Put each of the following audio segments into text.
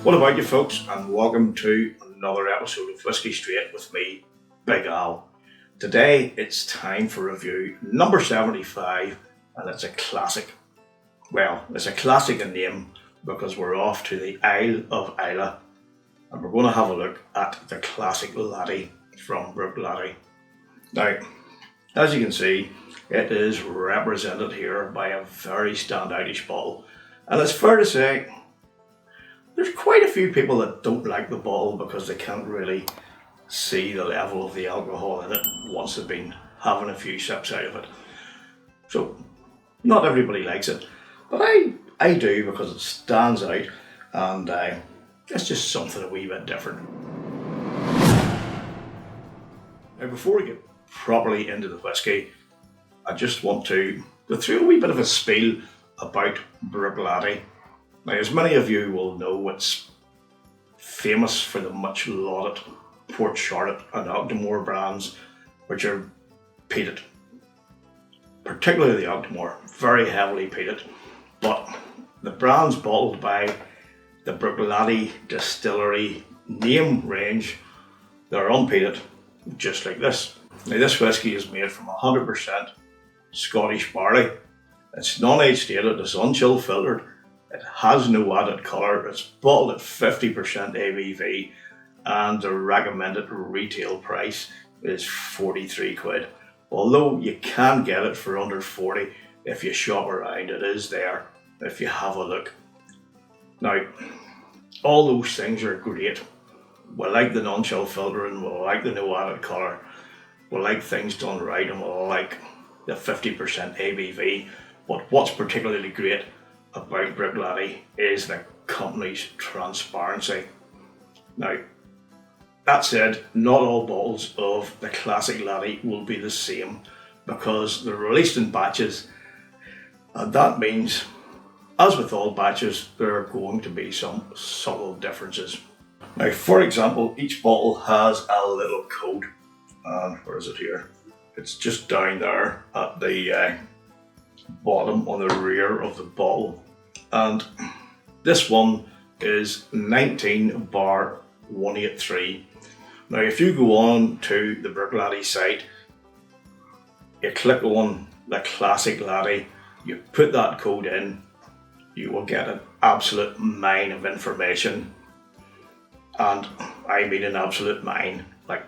What about you folks, and welcome to another episode of Whisky Straight with me, Big Al. Today it's time for review number 75, and it's a classic. Well, it's a classic in name because we're off to the Isle of Islay and we're going to have a look at the Classic Laddie from bruichladdich. Now, as you can see, it is represented here by a very standoutish bottle, and it's fair to say there's quite a few people that don't like the bottle because they can't really see the level of the alcohol in it once they've been having a few sips out of it. So, not everybody likes it, but I do because it stands out and it's just something a wee bit different. Now, before we get properly into the whisky, I just want to go through a wee bit of a spiel about bruichladdich. Now, as many of you will know, it's famous for the much lauded Port Charlotte and Octomore brands, which are peated. Particularly the Octomore, very heavily peated. But the brands bottled by the bruichladdich Distillery name range, they're unpeated, just like this. Now, this whisky is made from 100% Scottish barley. It's non-age stated, it's unchill filtered. It has no added colour, it's bottled at 50% ABV, and the recommended retail price is 43 quid. Although you can get it for under 40 if you shop around, it is there if you have a look. Now, all those things are great. We like the non-chill filtering, we like the no added colour, we like things done right, and we like the 50% ABV. But what's particularly great about bruichladdich is the company's transparency. Now, that said, not all bottles of the Classic Laddie will be the same because they're released in batches, and that means, as with all batches, there are going to be some subtle differences. Now, for example, each bottle has a little code, and where is it here? It's just down there at the bottom on the rear of the bottle, and this one is 19/183. Now, if you go on to the bruichladdich site, you click on the Classic Laddie, you put that code in, you will get an absolute mine of information, and I mean an absolute mine. Like,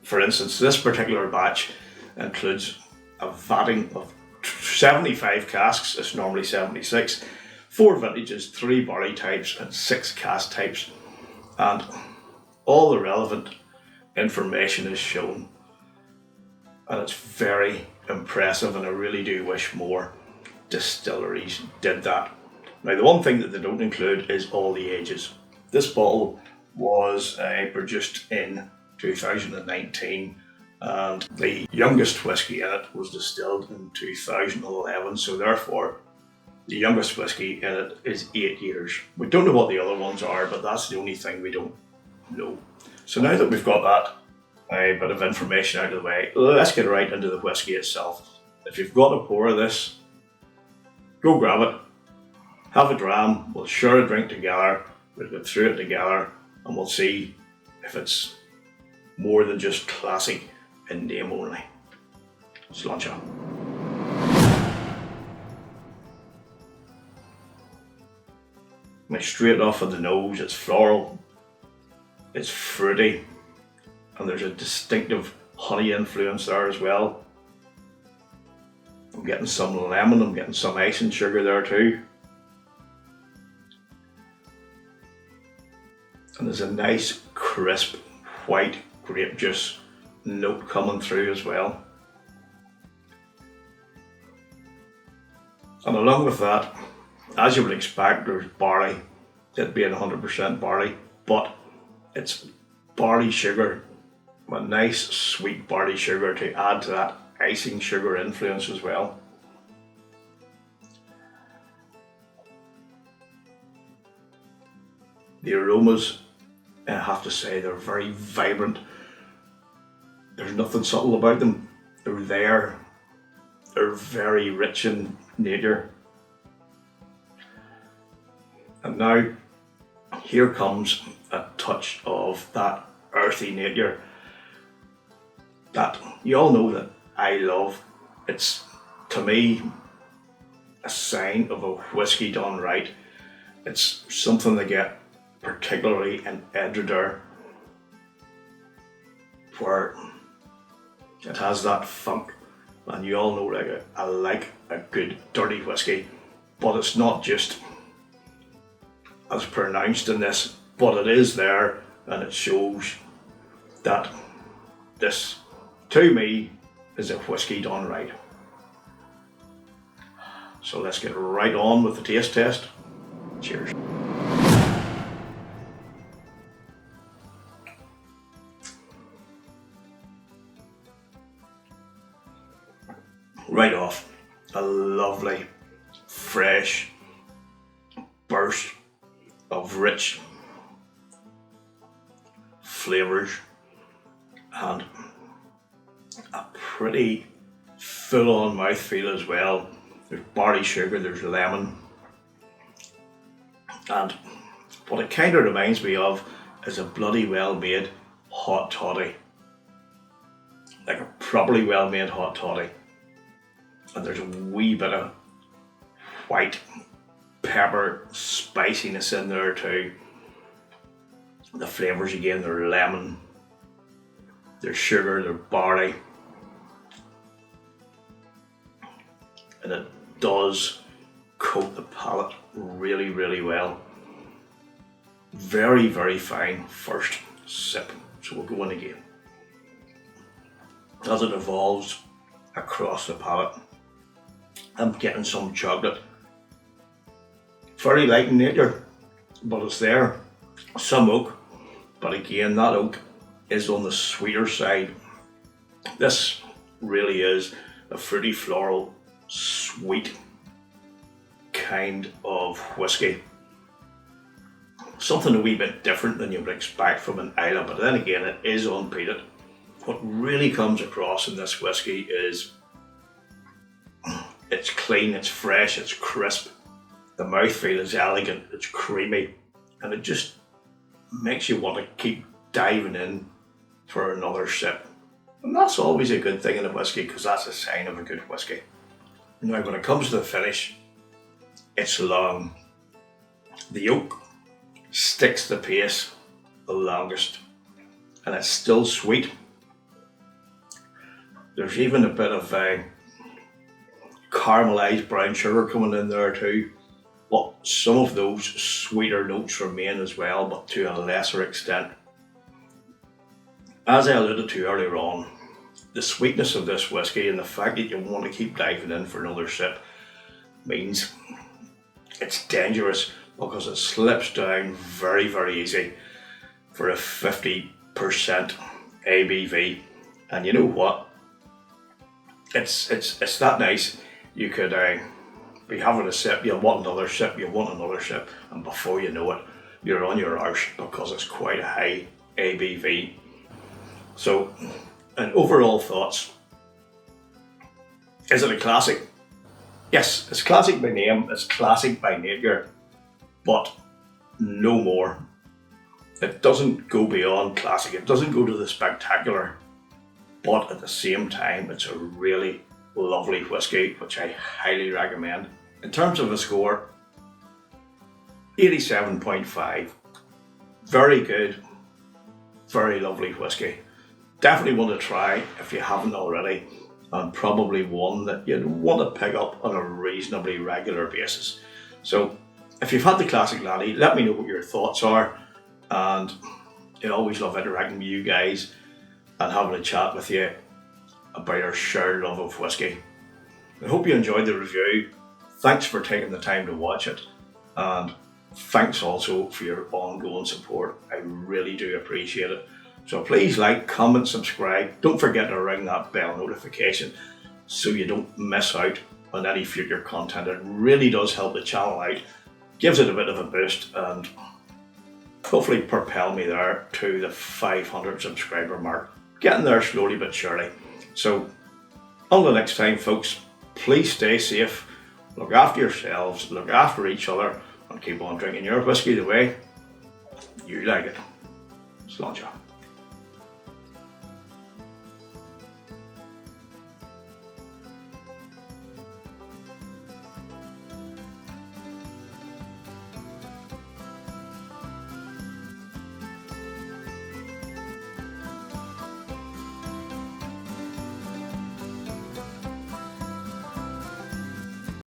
for instance, this particular batch includes a vatting of 75 casks, it's normally 76, 4 vintages, 3 barley types and 6 cask types, and all the relevant information is shown, and it's very impressive, and I really do wish more distilleries did that. Now, the one thing that they don't include is all the ages. This bottle was produced in 2019, and the youngest whisky in it was distilled in 2011, so therefore the youngest whisky in it is 8 years. We don't know what the other ones are, but that's the only thing we don't know. So now that we've got that bit of information out of the way, let's get right into the whisky itself. If you've got a pour of this, go grab it, have a dram, we'll share a drink together, we'll go through it together, and we'll see if it's more than just classic in name only. Sláinte. Now, straight off of the nose, it's floral, it's fruity, and there's a distinctive honey influence there as well. I'm getting some lemon, I'm getting some icing sugar there too. And there's a nice crisp white grape juice note coming through as well. And along with that, as you would expect, there's barley, it being 100% barley, but it's barley sugar, a nice sweet barley sugar to add to that icing sugar influence as well. The aromas, I have to say, they're very vibrant. There's nothing subtle about them. They're there. They're very rich in nature. And now here comes a touch of that earthy nature that you all know that I love. It's, to me, a sign of a whisky done right. It's something they get particularly in Edredure, where it has that funk, and you all know like I like a good dirty whisky, but it's not just as pronounced in this, but it is there, and it shows that this, to me, is a whisky done right. So let's get right on with the taste test. Cheers. Right off, a lovely, fresh burst of rich flavours and a pretty full-on mouthfeel as well. There's barley sugar, there's lemon, and what it kind of reminds me of is a bloody well-made hot toddy, like a properly well-made hot toddy. And there's a wee bit of white pepper spiciness in there too. The flavours again, they're lemon, there's sugar, they're barley, and it does coat the palate really, really well. Very, very fine first sip. So we'll go in again. As it evolves across the palate, I'm getting some chocolate. Very light in nature, but it's there. Some oak, but again, that oak is on the sweeter side. This really is a fruity, floral, sweet kind of whisky. Something a wee bit different than you would expect from an Islay, but then again, it is unpeated. What really comes across in this whisky is it's clean, it's fresh, it's crisp. The mouthfeel is elegant, it's creamy, and it just makes you want to keep diving in for another sip. And that's always a good thing in a whisky, because that's a sign of a good whisky. Now, when it comes to the finish, it's long. The oak sticks the pace the longest, and it's still sweet. There's even a bit of caramelised brown sugar coming in there too, but some of those sweeter notes remain as well, but to a lesser extent. As I alluded to earlier on, the sweetness of this whisky and the fact that you want to keep diving in for another sip means it's dangerous, because it slips down very, very easy for a 50% ABV. And you know what? It's that nice. You could be having a sip, you want another sip, you want another sip, and before you know it, you're on your arse, because it's quite a high ABV. So, and overall thoughts. Is it a classic? Yes, it's classic by name, it's classic by nature, but no more. It doesn't go beyond classic, it doesn't go to the spectacular, but at the same time, it's a really lovely whisky, which I highly recommend. In terms of a score, 87.5. Very good, very lovely whisky. Definitely one to try if you haven't already, and probably one that you'd want to pick up on a reasonably regular basis. So if you've had the Classic Laddie, let me know what your thoughts are, and I always love interacting with you guys and having a chat with you about our shared love of whisky. I hope you enjoyed the review. Thanks for taking the time to watch it, and thanks also for your ongoing support. I really do appreciate it. So please like, comment, subscribe. Don't forget to ring that bell notification so you don't miss out on any future content. It really does help the channel out, gives it a bit of a boost, and hopefully propel me there to the 500 subscriber mark. Getting there slowly but surely. So until next time, folks, please stay safe, look after yourselves, look after each other, and keep on drinking your whiskey the way you like it. Sláinte.